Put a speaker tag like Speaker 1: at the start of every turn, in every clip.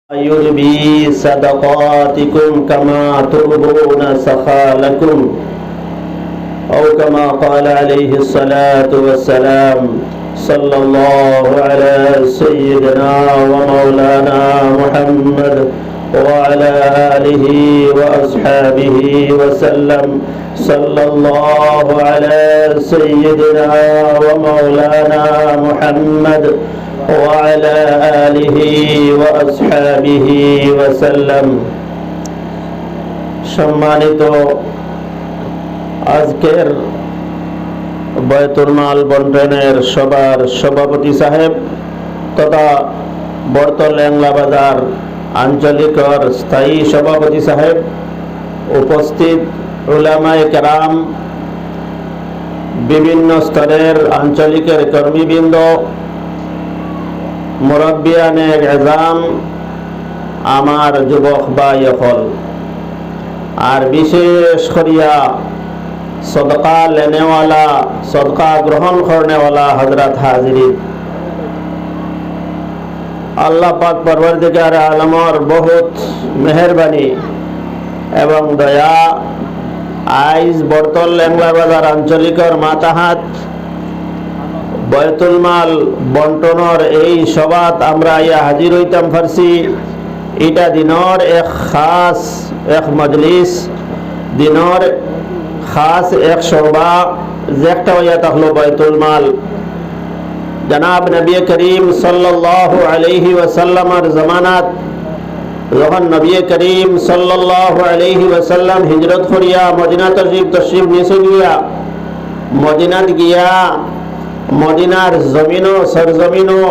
Speaker 1: يربي صدقاتكم كما تربون سخالكم أو كما قال عليه الصلاة والسلام صلى الله على سيدنا ومولانا محمد وعلى آله وأصحابه وسلم صلى الله على سيدنا ومولانا محمد وعلى آله وأصحابه وسلم। সম্মানিত আজকের বায়তুল মাল বন্টনের সভার সভাপতি সাহেব তথা বর্তল ল্যাংলা বাজার আঞ্চলিকর স্থায়ী সভাপতি সাহেব, উপস্থিত উলামায়ে কেরাম, বিভিন্ন স্তরের আঞ্চলিকের কর্মীবৃন্দ, মুরব্বিয়ানে এজাম, আমার যুবক ভাই হল, আর বিশেষ করিয়া সদকা লেনেওয়ালা, সদকা গ্রহণ করনেওয়ালা হযরত হাজিরিন, আল্লাহ পাক পরওয়ারদিগার আলমর বহুত মেহরবানি এবং দয়া। আইজ বর্তল ল্যাংলা বাজার আঞ্চলিকর মাতাহাত বায়তুল মাল বন্টনের এই সভাত আমরা ইয়া হাজির হইতাম পারছি। এটা দিনর এক খাস এক মজলিস, দিনর খাস এক সভা, যেটা হইয়া থাকলো বায়তুল মাল। জনাব নবী করিম সাল্লাল্লাহু আলাইহি ওয়াসাল্লামের জামানাত যখন নবী করিম সাল্লাল্লাহু আলাইহি ওয়াসাল্লাম হিজরত করিয়া মদিনা তশরিফ নিয়ে গিয়া, মদিনাত গিয়া মদিনার জমিনও সরজমিনও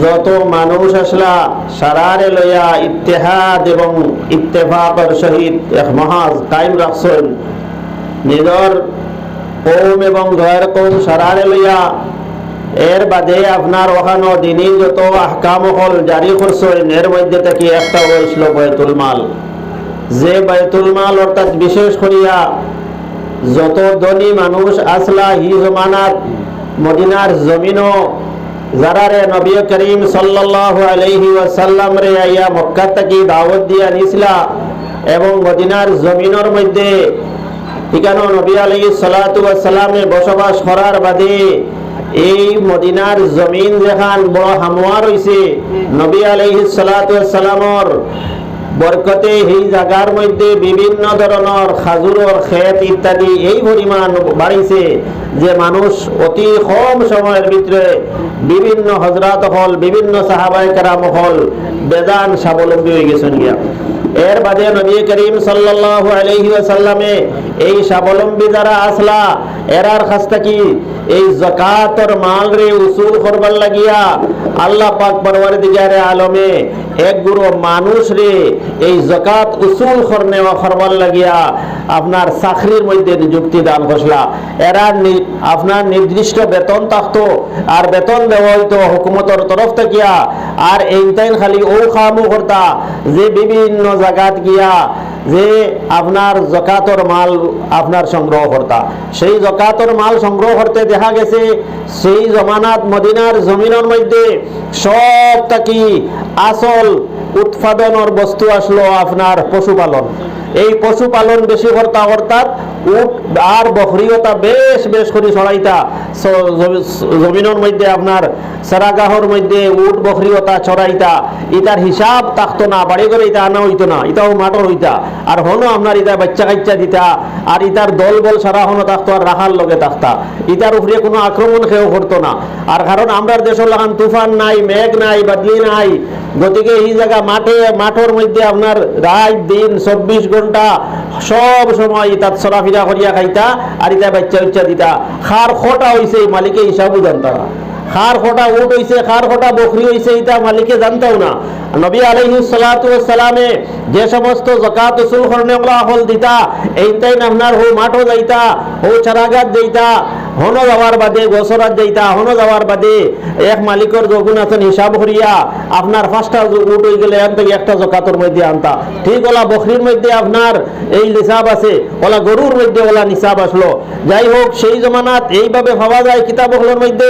Speaker 1: যত মানুষ আসলা সারারে লইয়া ইত্তেহাদ এবং ইত্তেফাকের সহিত এক মহাজ কায়েম রাখছেন। নিজের কৌম এবং গয়ের কৌম সারারে লইয়া এর বাদে আপনার ওখানো দিনই যত আহকাম হল জারি করছেন, এর মধ্যে থেকে একটা হয়েছিল বায়তুল মাল। যে বায়তুল মাল অর্থাৎ বিশেষ করিয়া যত ধনী মানুষ আসলা হি জমানাত মদিনার জমিনও যারারে নবী করিম সাল্লাল্লাহু আলাইহি ওয়াসাল্লাম রে আইয়া মক্কা থেকে দাওয়াত দিয়া নিছিলা এবং মদিনার জমিনের মধ্যে ঠিকানো নবী আলাইহিস সালাতু ওয়াস সালামে বসবাস করার বাদে এই মদিনার জমিন যেখান বড় হামওয়ার হইছে, নবী আলাইহিস সালাতু ওয়াস সালামর বরকতে এই জায়গার মধ্যে বিভিন্ন ধরনের খাজুরের ক্ষেত ইত্যাদি এই পরিমাণ বাড়িছে যে মানুষ অতি কম সময়ের ভিতরে বিভিন্ন হযরত হল, বিভিন্ন সাহাবায়ে কেরাম হল বেজান স্বাবলম্বী হয়ে গেছেন গিয়া। এর বাদে নবী করিম সাল্লাল্লাহু আলাইহি ওয়াসাল্লামে এই স্বাবলম্বী যারা আসলা এরার কাছ থেকে এই যাকাতের মাল রে উসুল করবার লাগিয়া আল্লাহ পাক পরওয়ারদিগারে আলমে এক গুরু মানুষ রে এই যাকাত উসুল করবার লাগিয়া আপনার চাকরির মধ্যে নিযুক্তি দান করলা। এরা আপনার নির্দিষ্ট বেতন থাকতো আর বেতন দেওয়া হইতো হুকুমতের তরফ থেকে। আর এইটাই খালি ও কামও করতা যে বিভিন্ন জায়গাত গিয়া যে আপনার যাকাতের মাল আপনার সংগ্রহ করতা। সেই যাকাতের মাল সংগ্রহ করতে দেখা গেছে সেই জমানাত মদিনার জমিনের মধ্যে সব থাকি আসল উৎপাদনের বস্তু আসলো আপনার পশুপালন। এই পশুপালন বেশি করতা, অর্থাৎ উট আর বকরিওটা বেশ বেশ করে ছড়াইতা জমিনের মধ্যে, আপনার সারাগাহর মধ্যে উট বকরিওটা ছড়াইতা। ইটার হিসাব থাকতো না, বাড়ি করে ইটা আনা হইতো না, ইটাও মাটর হইতা। আর হনো আপনার ইটা বাচ্চা কাচ্চা দিতা, আর ইটার দল বল সারা হনো থাকতো আর রাখার লগে থাকতা। ইটার উপরে কোনো আক্রমণ কেউ করতো না। আর কারণ আমরা দেশের লাগান তুফান নাই, মেঘ নাই, বাদলি নাই, গতিকে এই জায়গা মাঠের মধ্যে আপনার রাত দিন 24 ঘন্টা সব সময় তার চলাফেরা করিয়া খাইতা আর ইটা বাচ্চা উচ্চা দিতা। খার খোটা হইছে মালিকে হিসাবও জানতা না, খার খোটা উট হইছে, খার খোটা বকরি হইছে, এটা মালিকে জানতাও না। নবী আলাইহিস সালাতু ওয়াস সালামে যে সমস্ত যাকাত উসুল করনেওয়ালা হল দিতা, এইটাই আপনার হো মাঠও যাইতা, হো চারাগাত যাইতা, হনো যাওয়ার বাদে গোসরাত যাইতা হনো যাওয়ার বাদে এক মালিকের যখন আছেন হিসাব করিয়া আপনার 5টা উট হয়ে গেলে এর থেকে একটা জাকাতের মধ্যে আনতা ঠিক ওলা বকরির মধ্যে আপনার এই নিসাব আছে ওলা গরুর মধ্যে ওলা নিসাব আসলো যাই হোক সেই জমানাত এইভাবে ভাবা যায় কিতাবগুলোর মধ্যে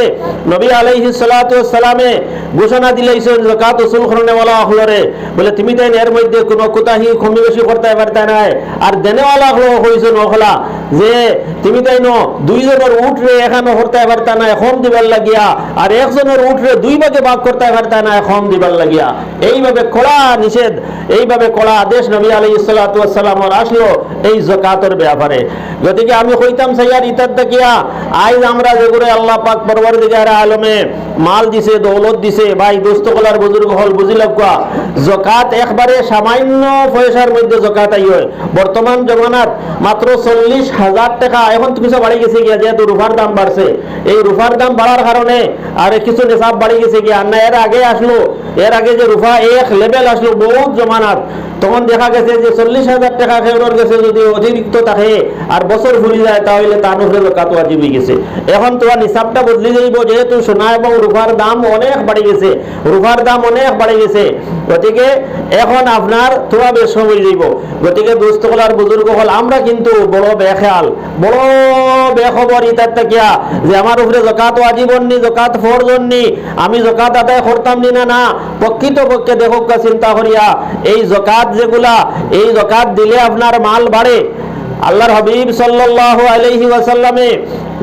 Speaker 1: নবী আলাইহিস সালাতু ওয়াস সালামে ঘোষণা দিলেছেন যাকাত উসুল করনেওয়ালা হলরে বলে তুমি তাই এর মধ্যে কোনো কোতাহি কমি বেশি করতে পারতে নাই আর দেনেওয়ালা হলো হইছেন ওখলা যে তুমি তাই ন দুইজনের উঠরে এখানে করতে পারতে না কম দিবার লাগিয়া আর একজনের উঠরে দুই ভাগে ভাগ করতে পারতে না কম দিবার লাগিয়া এইভাবে কড়া নিষেধ এইভাবে কড়া আদেশ নবী আলাইহিস সালাতু ওয়াস সালামের আসলো এই যাকাতের ব্যাপারে গতিকে আমি কইতাম সাইয়ার ইতার দেখিয়া আজ আমরা যেগুলো আল্লাহ পাক পরওয়ারদিগার আলমে মাল দিছে দৌলত দিছে ভাই দোস্ত কলার বুজুর্গ হল বুঝিলাম কোয়া যাকাত একবারে সামান্য পয়সার মধ্যে যাকাত আই হয় বর্তমান জমানাত মাত্র 40,000 টাকা এখন কিছু বাড়ি গেছে গিয়া যেহেতু রুফার দাম বাড়ছে এই রুফার দাম বাড়ার কারণে আর কিছু নিসাব বাড়ি গেছে গিয়া না এর আগে আসলো এর আগে যে রুফা এক লেভেল আসলো বহুত জমানাত তখন দেখা গেছে যে 40,000 টাকা খেউরর গেছে যদি অতিরিক্ত থাকে আর বছর ভুলি যায় তাহলে তার উপরে যাকাত ওয়াজিব হয়ে গেছে এখন তো নিসাবটা বদলি যাইব যেহেতু সোনা এবং রুফার দাম অনেক বাড়ি গেছে রুফার দাম অনেক বাড়ি গেছে গতিকে এখন আপনার তোরা বেশ হয়ে যাইব গতিকে দোস্ত কলার বুজুর্গ হল আমরা কিন্তু বড় বেখেয়াল বড় বেখবর ইতার তাকিয়া যে আমার উপরে যাকাত ওয়াজিব নি যাকাত ফরজ নি আমি যাকাত আদায় করতাম নি না প্রকৃতপক্ষে দেখক চিন্তা করিয়া এই যাকাত যেগুলা এই যাকাত দিলে আপনার মাল বাড়ে আল্লাহর হাবিব সাল্লাল্লাহু আলাইহি ওয়াসাল্লামে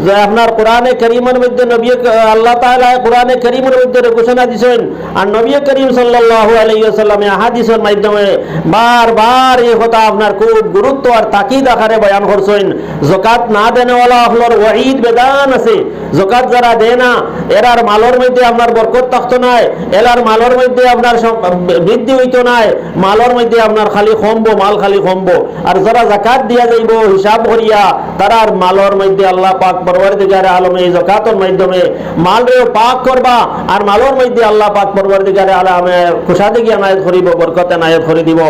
Speaker 1: যে আপনার কোরআনে কারীমের মধ্যে নবী আল্লাহ তাআলা কোরআনে কারীমের মধ্যে ঘোষণা দিয়েছেন আর নবী করিম সাল্লাল্লাহু আলাইহি ওয়াসাল্লামে হাদিসের মাধ্যমে বারবার এই কথা আপনার খুব গুরুত্ব আর তাকিদ আকারে বয়ান করছেন যাকাত না দেনেওয়ালা হলোর ওয়াঈদ বেদান আছে যাকাত যারা দেয় না এরার মালের মধ্যে আপনার বরকত থাকতো না এলার মালের মধ্যে আপনার বৃদ্ধি হইতো না মালের মধ্যে আপনার খালি কমবো মাল খালি কমবো আর যারা যাকাত দিয়া যাইব হিসাব করিয়া তারার মালের মধ্যে আল্লাহ পাক পরওয়ারদিগার আলমে এই যাকাতের মাধ্যমে মালরে পাক করবা আর মালের মধ্যে আল্লাহ পাক পরওয়ারদিগার আলমে খুশাদিগি আনায়েত করিব বরকত আনায়েত করে দিব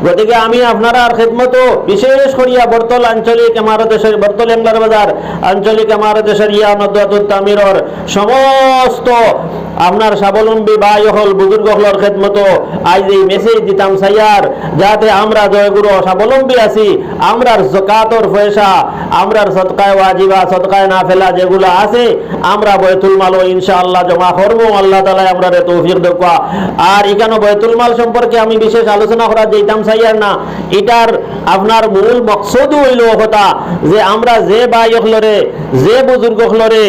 Speaker 1: গতিকে আমি আপনারা খিদমত বিশেষ করিয়া বর্তল আঞ্চলিক ইমারতে শরীফ বর্তল এমলার বাজার আঞ্চলিক ইমারতে শরিয়া নদওয়াতুত তামিরর সমস্ত আপনার স্বাবলম্বী ভাই হল বুজুর্গ হলর খিদমত আজ এই মেসেজ দিতাম সাইয়ার যাতে আমরা জয়গুরু স্বাবলম্বী আছি আমরার যাকাতের পয়সা আমরার সদকায়ে ওয়াজিবা সদকায়ে নাফিলা যেগুলো আছে আমরা বাইতুল মাল ইনশাআল্লাহ জমা করব আল্লাহ তাআলা আমরারে তৌফিক দেওয়া আর এখানে বাইতুল মাল সম্পর্কে আমি বিশেষ আলোচনা করা যাইতাম সাইয়ার না এটার আপনার মূল মকসদ হইল কথা যে আমরা যে ভাই হলরে যে বুজুর্গ হলরে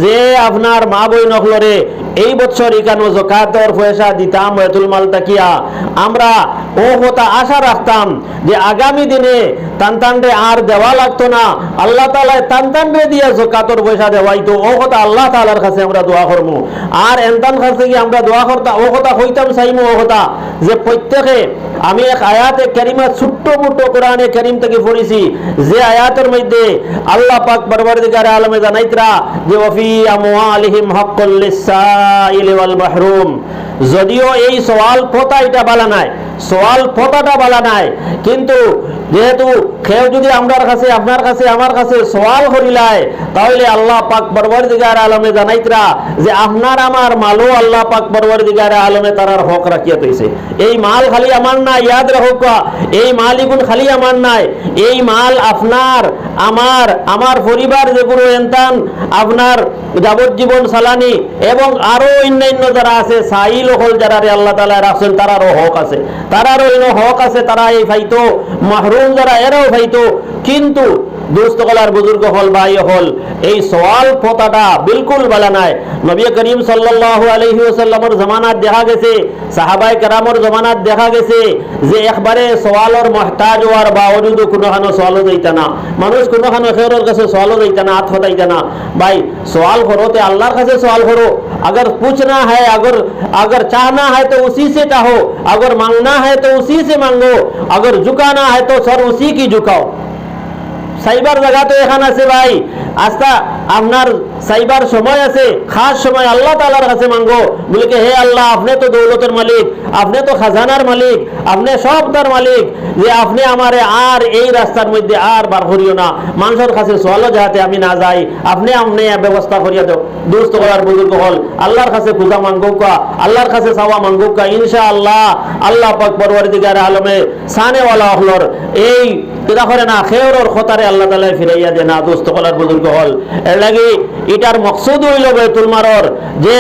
Speaker 1: যে আপনার মা বোন হলরে এই বছর এখানে যাকাতের পয়সা দিতাম বাইতুল মাল তাকিয়া আমরা ও কথা আশা রাখতাম যে আগামী দিনে তানতানরে আর দেওয়া লাগতো না আল্লাহ তাআলা তানতানরে দিয়া যাকাতের পয়সা দেওয়াইতো ও কথা আল্লাহ তাআলার কাছে আমরা দোয়া করব আর এনতান কাছে কি আমরা দোয়া করতাম ও কথা কইতাম চাইমু ও কথা যে প্রত্যেকে আমি এক আয়াতে কারিমা ছোট্ট মোটো কোরআনে কারীম থেকে পড়েছি যে আয়াতের মধ্যে আল্লাহ পাক পরওয়ারদিগার আলমে জানাইতরা যে ওয়াফি আমওয়ালিহিম হাক্কুল লিসাইলি ওয়াল মাহরুম যদিও এই সওয়াল কথা এটা বলা নাই সওয়াল কথাটা বলা নাই কিন্তু যেহেতু কেউ যদি আমার কাছে আপনার কাছে আমার কাছে সওয়াল করিলায় তাহলে আল্লাহ পাক পরওয়ারদিগার আলমে জানাইতরা যে আপনার আমার মালও আল্লাহ পাক পরওয়ারদিগার আলমে তারার হক রাখিয়া তৈছে এই মাল খালি আমার না ইয়াদ রাখুক এই মাল ইগুন খালি আমার নাই এই মাল আপনার আমার পরিবার যেগুলো এনতান আপনার যাবজ্জীবন সালানি এবং আরো অন্যান্য যারা আছে সাইল হল যারা আল্লাহ তাআলা রাখছেন তারারও হক আছে হক আছে তারা এই ফাইতো মাহরুম যারা এরাও ফাইতো কিন্তু দোস্ত কলার বুজুর্গ হল ভাই হল এই সওয়াল কথাটা বিলকুল বলা নাই নবী করিম সাল্লাল্লাহু আলাইহি ওয়াসাল্লামের জামানাত দেখা গেছে সাহাবায়ে কেরামের জামানাত দেখা গেছে যে একবারে সওয়ালের মুহতাজ হওয়ার বাওজুদ কোনোখানো সওয়ালও যাইতা না মানুষ কোনোখানো খেরের কাছে সওয়ালও যাইতা না হাত হতাইতা না ভাই सवाल करो तो अल्लाह से सवाल करो अगर पूछना है अगर चाहना है तो उसी से चाहो अगर मांगना है तो उसी से मांगो अगर झुकाना है तो सर उसी की झुकाओ साइबर जगह तो एखान आछे भाई आस्था आपनार সাইবার সময় আছে, খাস সময় আল্লাহ তাআলার কাছে মাঙ্গো, বলে কি হে আল্লাহ, আপনি তো দৌলতের মালিক, আপনি তো খাজানার মালিক, আপনি সবটার মালিক, যে আপনি আমারে আর এই রাস্তার মধ্যে আর বার করিও না, মানুষের কাছে সোয়ালো যাতে আমি না যাই, আপনি ব্যবস্থা করিয়া দাও। দুস্থ করার বুজুর্গ হল আল্লাহর কাছে খুঁজা মাঙ্গুকা, আল্লাহর কাছে চাওয়া মাঙ্গুকা, ইনশাআল্লাহ আল্লাহ পাক পরওয়ারদিগার আলমে সানেওয়ালা হলর এই কিনা করে না খেওরর খতারে আল্লাহ তাআলা ফিরাইয়া দে না। দুস্থ করার বুজুর্গ হল এর লাগি এটার মকসুদ হইল বাইতুল মালর, যে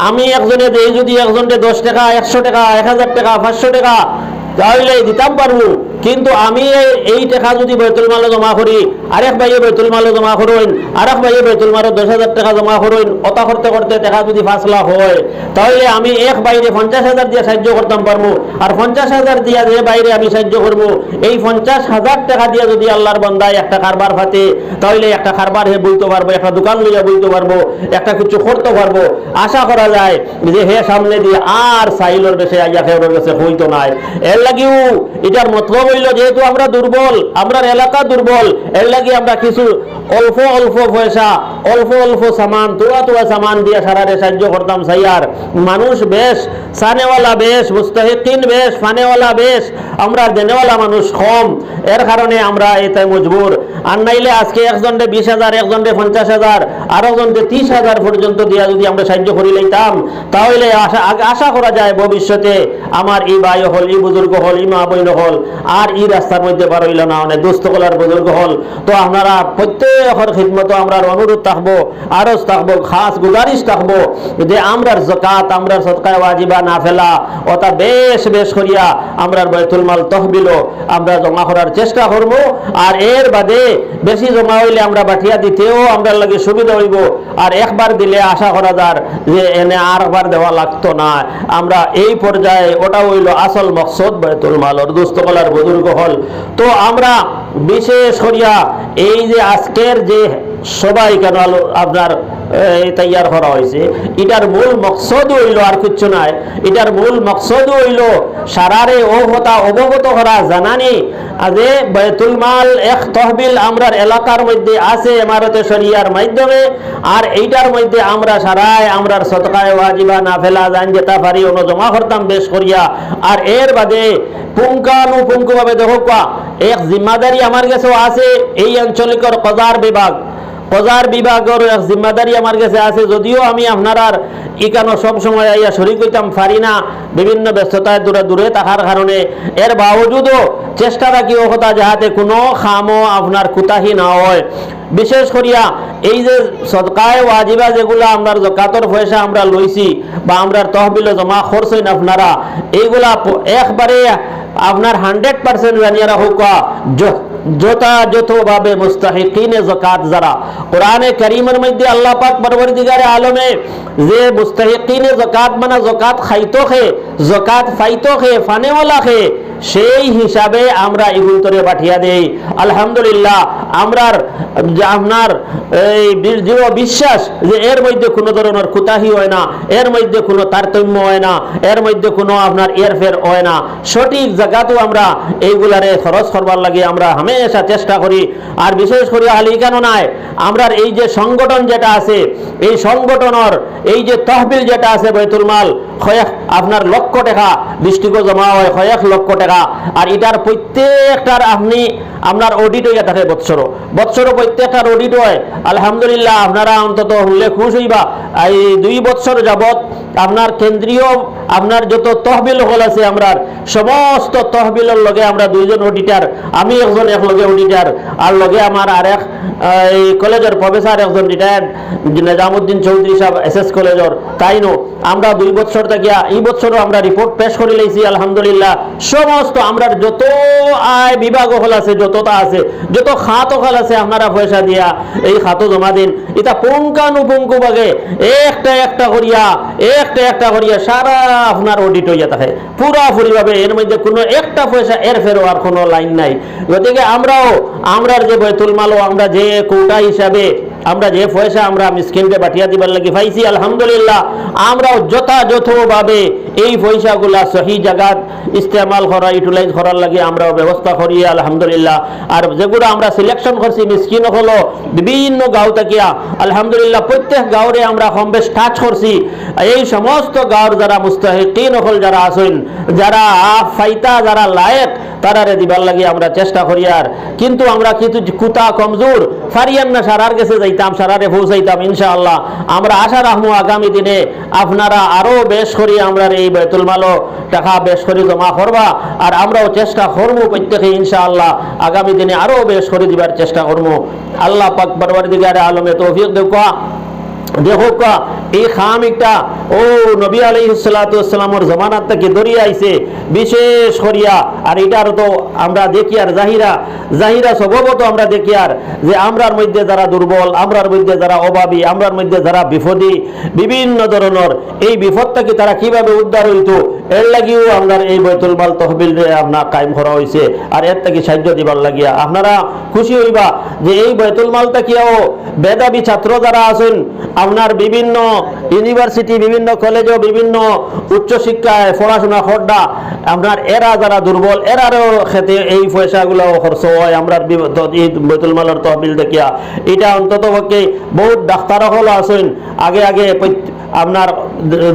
Speaker 1: আমি একজনে দেই, যদি একজনকে 10 টাকা, 100 টাকা, 1000 টাকা, 500 টাকা তাহলে দিতাম পারবো, কিন্তু আমি এই টাকা যদি বাইতুল মালে জমা করি, আরেক ভাইয়ে বাইতুল মালে জমা করুন, আরেক ভাইয়ে বাইতুল মালে 10,000 টাকা জমা করুন, ওটা করতে করতে টাকা যদি 5 লাখ হয়, তাহলে আমি এক বাইরে 50,000 দিয়ে সাহায্য করতাম পারবো, আর 50,000 দিয়া যে বাইরে আমি সাহায্য করবো, এই 50,000 টাকা দিয়ে যদি আল্লাহর বান্দায় একটা কারবার ফাতে, তাহলে একটা কারবার হে বলতে পারবো, একটা দোকান লইয়া বলতে পারবো, একটা কিছু করতে পারবো। আশা করা যায় যে হে সামনে দিয়ে আর সাইলর বেশি আইয়া খেওর বেশি হইতো নাই। এর লাগিও এটার মতলব হইল, যেহেতু আমরা দুর্বল, আমরা এলাকা দুর্বল, এর লাগি আমরা কিছু অল্প অল্প পয়সা, অল্প অল্প সামান, তোয়া সামান দিয়ে সারারে সাহায্য করতাম। সাইয়ার মানুষ বেশ, সানেওয়ালা বেশ, মুস্তাহিকিন বেশ, ফানেওয়ালা বেশ, আমরা দেনেওয়ালা মানুষ কম, এর কারণে আমরা এতে মজবুর। আর নাইলে আজকে একজনকে 20,000, একজনকে 50,000, আর একজনকে 30,000 পর্যন্ত দিয়া যদি আমরা সাহায্য করি লইতাম, তাহলে আশা করা যায় ভবিষ্যতে আমার এই ভাই হল, এই বুজুর্গ হল, এই মা বইন হল আর এই রাস্তার মধ্যে বার হইল না, অনেক দুস্থ কলার বুজুর্গ হল। তো আপনারা প্রত্যেকের খিদমত আমরা অনুরোধ থাকবো, আরজ থাকবো, খাস গুজারিশ থাকবো, যে আমরার যাকাত, আমরার সদকায়ে ওয়াজিবা নাফেলা ওটা বেশ বেশ করিয়া আমরার বাইতুল মাল তহবিল আমরা জমা করার চেষ্টা করবো। আর এর বাদে বেশি জমা হইলে আমরা বাটিয়া দিতেও আমরা লাগে সুবিধা হইব, আর একবার দিলে আশা করা যার যে এনে আরবার দেওয়া লাগতো না। আমরা এই পর্যায়ে ওটা হইল আসল মকসদ বাইতুল মালর। দুস্থ কলার বুজুর্গ হল, তো আমরা বিশেষ করিয়া এই যে আজকের যে সবাই কেন আপনার তৈয়ার করা হয়েছে, এটার মূল মকসদ হইল আর কিছু নাই, এটার মূল মকসদ হইল সারারে ও হতা অবগত করা, জানানি যে বাইতুল মাল এক তহবিল আমরার এলাকার মধ্যে আছে ইমারতে শরিয়ার মাধ্যমে, আর এইটার মধ্যে আমরা সারায় আমরার সদকায়ে ওয়াজিবা নাফেলা জান যেটা পারি অনু জমা করতাম বেশ করিয়া। আর এর বাদে পুঙ্খানুপুঙ্খভাবে দেখো এক জিম্মাদারি আমার কাছেও আছে, এই আঞ্চলিকর কজার বিভাগের এক জিম্মাদারি আমার কাছে আছে, যদিও আমি আপনার ইকানো সব সময় আইয়া শরীক হইতাম পারি না, বিভিন্ন ব্যস্ততায় দূরে দূরে থাকার কারণে। এর বাবজুদও চেষ্টা রাখি ও কথা যাহাতে কোনো খামও আপনার কুতাহি না হয়। বিশেষ করিয়া এই যে সদকায়ে ওয়াজিবা যেগুলা আমরা যাকাতের পয়সা আমরা লইছি বা আমরা তহবিলে জমা করছেন আপনারা, এইগুলা একবারে আপনার 100% জানিয়ে রাখুকা যথাযথভাবে মুস্তাহিকিনে যাকাত যারা কোরআনে কারীমের মধ্যে আল্লাহ পাক পরওয়ারদিগারে আলমে যে মুস্তাহিকিনে যাকাত মানে যাকাত খাইতো খে, যাকাত ফাইতো খে, ফানেওয়ালা খে, সেই হিসাবে আমরা এগুলোরে পাঠিয়ে দেই। আলহামদুলিল্লাহ আমরার আপনার এই দৃঢ় বিশ্বাস যে এর মধ্যে কোনো ধরনের কুতাহি হয় না, এর মধ্যে কোনো তারতম্য হয় না, এর মধ্যে কোনো আপনার এরফের হয় না, সঠিক জায়গাতেও আমরা এইগুলারে খরচ করবার লাগে আমরা হামেশা চেষ্টা করি। আর বিশেষ করে হালি কেন নাই, আমরার এই যে সংগঠন যেটা আছে, এই সংগঠনের এই যে তহবিল যেটা আছে বাইতুল মাল কয়েক আপনার লক্ষ টাকা ডিস্ট্রিক্টে জমা হয়, কয়েক লক্ষ টাকা, আর এটার প্রত্যেকটার আপনার অডিট হইয়া থাকে বৎসর প্রত্যেকটার অডিট হয়। আলহামদুলিল্লাহ আপনারা অন্তত হলে খুশ হইবা, এই 2 বছর যাবৎ আপনার কেন্দ্রীয় আপনার যত তহবিল হল আছে আমরার সমস্ত তহবিলের লগে আমরা 2 জন অডিটার, আমি একজন এক লগে অডিটার, আর লগে আমার আরেক এই কলেজের প্রফেসর একজন রিটায়ার্ড নিজামুদ্দিন চৌধুরী সাহেব এসএস কলেজের, তাই নো আমরা 2 বছর থাকিয়া এই বছরও আমরা রিপোর্ট পেশ করে লইছি। আলহামদুলিল্লাহ সমস্ত আমরা যত আয় বিভাগ হল আছে, যতটা আছে, যত খাত হল আছে আপনারা পয়সা দিয়া এই খাতও জমা দিন। এটা পুঙ্খানুপুঙ্খ ভাগে একটা করিয়া সারা আপনার অডিট হইয়া থাকে পুরাপুরি ভাবে, এর মধ্যে কোনো একটা পয়সা এর ফেরোয়ার কোনো লাইন নাই। গতিকে আমরার যে বাইতুল মাল আমরা যে কোটা হিসাবে আমরা যে পয়সা আমরা মিসকিনকে বাটিয়া দিবার লাগি পাইছি আলহামদুলিল্লাহ, আমরাও যথাযথভাবে এই পয়সাগুলা সহি জায়গাত ইস্তেমাল করা ইউটিলাইজ করার লাগে আমরাও ব্যবস্থা করি আলহামদুলিল্লাহ। আর যেগুলো আমরা সিলেকশন করছি মিসকিন হলো বিভিন্ন গাঁও থাকিয়া আলহামদুলিল্লাহ, প্রত্যেক গাঁওরে আমরা কম বেশ টাচ করছি। এই সমস্ত গাঁওর যারা মুস্তাহিকিন হল যারা আছেন, যারা ফাইতা যারা লায়েক, তারারে দিবার লাগে আমরা চেষ্টা করি। আর কিন্তু আমরা কিছু কুতা কমজোর ফারিয়ান না সারার কাছে যাইতাম, সারারে পৌঁছাইতাম ইনশাআল্লাহ। আমরা আশা রাখবো আগামী দিনে আপনারা আরো বেশ করি আমরা এই বাইতুল মালও টাকা বেশ করে জমা করবা, আর আমরাও চেষ্টা করবো প্রত্যেকে ইনশাআল্লাহ আগামী দিনে আরো বেশ করে দিবার চেষ্টা করবো। আল্লাহ পাক পরওয়ারদিগারে আলমে তৌফিক দেখা। দেখো এই খামিকটা ও নবী আলাইহিস সালাতু ওয়াস সালামের জামানাত থেকে দরিয়া আইছে বিশেষ করিয়া। আর এটার তো আমরা দেখি আর জাহিরা স্বভাবত আমরা দেখি আর যে আমরার মধ্যে যারা দুর্বল, আমরার মধ্যে যারা অভাবী, আমরার মধ্যে যারা বিপদী, বিভিন্ন ধরনের এই বিপদ থেকে তারা কিভাবে উদ্ধার হইতো, এর লাগিও আপনার এই বাইতুল মাল তহবিল আপনার কায়েম করা হয়েছে। আর এর থেকে সাহায্য দিবার লাগিয়া আপনারা খুশি হইবা যে এই বাইতুল মালটা কিও বেদাবী ছাত্র যারা আছেন আপনার বিভিন্ন ইউনিভার্সিটি, বিভিন্ন কলেজও, বিভিন্ন উচ্চশিক্ষায় পড়াশোনা খরডা আপনার এরা যারা দুর্বল এরারও ক্ষেত্রে এই পয়সাগুলো খরচ হয় আমরা বাইতুল মালের তহবিল দেখিয়া। এটা অন্তত পক্ষে বহুত ডাক্তার হল আছেন আগে আপনার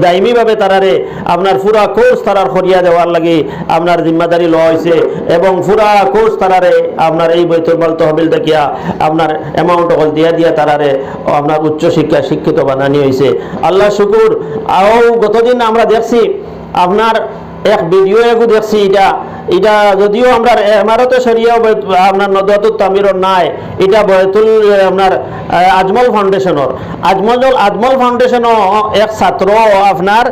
Speaker 1: দায়মিভাবে তারারে আপনার পুরা কোর্স তারার করিয়া দেওয়ার লাগে আপনার জিম্মাদারি লওয়া হয়েছে, এবং পুরা কোর্স তারারে আপনার এই বাইতুল মাল তহবিল দেখিয়া আপনার অ্যামাউন্ট হল দিয়া তারারে আপনার উচ্চশিক্ষা শিক্ষিত বানানি হয়েছে। আল্লাহ শুকুর। আও গতদিন আমরা দেখছি আপনার এক ভিডিও এগু দেখছি, এটা যদিও আমরা এমারতে সরিয়াও আপনার নদওয়াতুত তামিরর নাই, এটা বয়তুল আপনার আজমল ফাউন্ডেশনের আজমল ফাউন্ডেশনও এক ছাত্র আপনার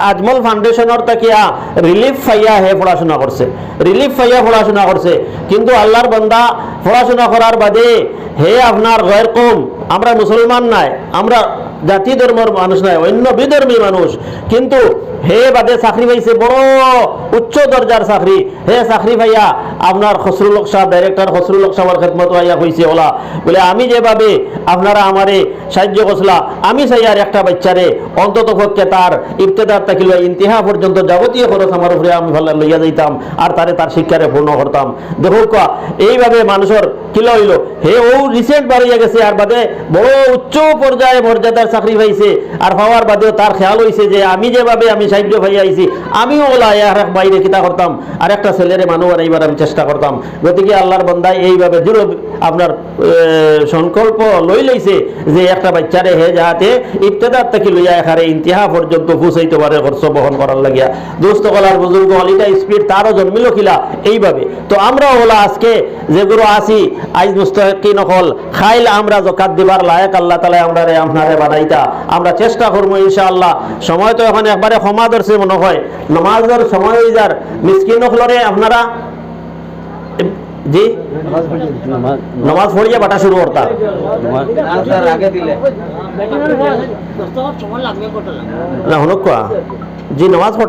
Speaker 1: আজমল ফাউন্ডেশনের তাকিয়া রিলিফ ফাইয়া হে পড়াশোনা করছে। কিন্তু আল্লাহর বান্দা পড়াশোনা করার বাদে হে আপনার গয়ের কম, আমরা মুসলমান নাই, আমরা জাতি ধর্মের মানুষ নাই, অন্য বিধর্মী মানুষ, কিন্তু হে বাদে চাকরি পাইছে, বড় উচ্চ দরজার চাকরি। হে চাকরি ভাইয়া আপনার খসরুল হক সাহেব, ডাইরেক্টর খসরুল হক সাহেবের খেদমত ভাইয়া কইছে ওলা বলে আমি যেভাবে আপনারা আমারে সাহায্য করছিলা, আমি চাই আর একটা বাচ্চারে অন্তত পক্ষে তার ইবতেদার থেকে ইন্তিহা পর্যন্ত যাবতীয় খরচ আমার উপরে আমি ভালো লইয়া যাইতাম, আর তার শিক্ষারে পূর্ণ করতাম। দেখো এইভাবে মানুষের কিলো হইল হে ও রিসেন্ট বাড়িয়া গেছে, আর বাদে বড় উচ্চ পর্যায়ে মর্যাদার চাকরি পাইছে, আর পাওয়ার বাদেও তার খেয়াল হয়েছে যে আমি যেভাবে আমি সাহায্য ভাইয়া আইছি, আমিও ওলা আর বাইরে কিতা করতাম, আর একটা ছেলেরে মানুষ আর এইবার আমি চেষ্টা করতাম। গতিকে আল্লাহর বন্দায় এইভাবে দৃঢ় আপনার সংকল্প লইছে যে একটা বাচ্চারে হে যাহাতে ইবতেদার থেকে লইয়া এখানে ইন্তিহা পর্যন্ত পৌঁছাইতে পারে খরচ বহন করার লাগিয়া। দোস্ত কলার বুজুর্গ হলিটা স্পিড তারও জন্মিল কিলা এইভাবে। তো আমরা হলা আজকে যেগুলো আসি আইজ মুস্তাহিকিন হল খাইল আমরা জকাত দিবার লায়ক আল্লাহ তাআলা আপনারে বানাইতা। আমরা চেষ্টা করবো ইনশাআল্লাহ। সময় তো এখন একবারে ক্ষমা ধরছে মনে হয়, নামাজের সময় হয়ে যার মিসকিন হলরে আপনারা জি নামাজ পড়িয়া বাটা শুরু করতা না হনুক জি নামাজ পড়া